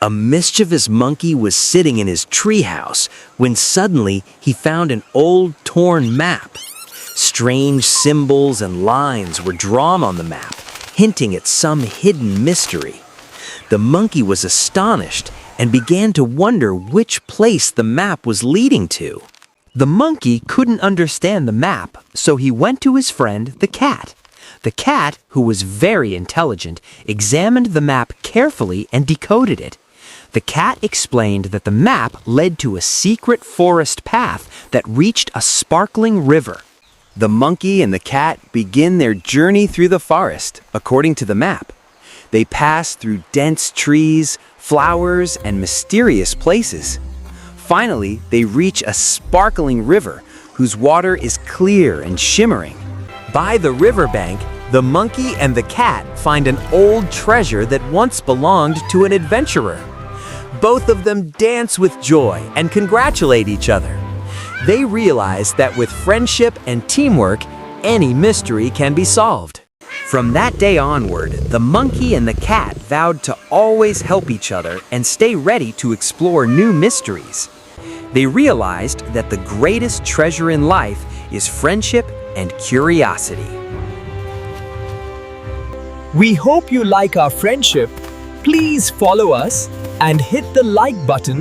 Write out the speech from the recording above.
A mischievous monkey was sitting in his treehouse when suddenly he found an old torn map. Strange symbols and lines were drawn on the map, hinting at some hidden mystery. The monkey was astonished and began to wonder which place the map was leading to. The monkey couldn't understand the map, so he went to his friend, the cat. The cat, who was very intelligent, examined the map carefully and decoded it. The cat explained that the map led to a secret forest path that reached a sparkling river. The monkey and the cat begin their journey through the forest, according to the map. They pass through dense trees, flowers, and mysterious places. Finally, they reach a sparkling river whose water is clear and shimmering. By the riverbank, the monkey and the cat find an old treasure that once belonged to an adventurer. Both of them dance with joy and congratulate each other. They realize that with friendship and teamwork, any mystery can be solved. From that day onward, the monkey and the cat vowed to always help each other and stay ready to explore new mysteries. They realized that the greatest treasure in life is friendship and curiosity. We hope you like our friendship. Please follow us and hit the like button.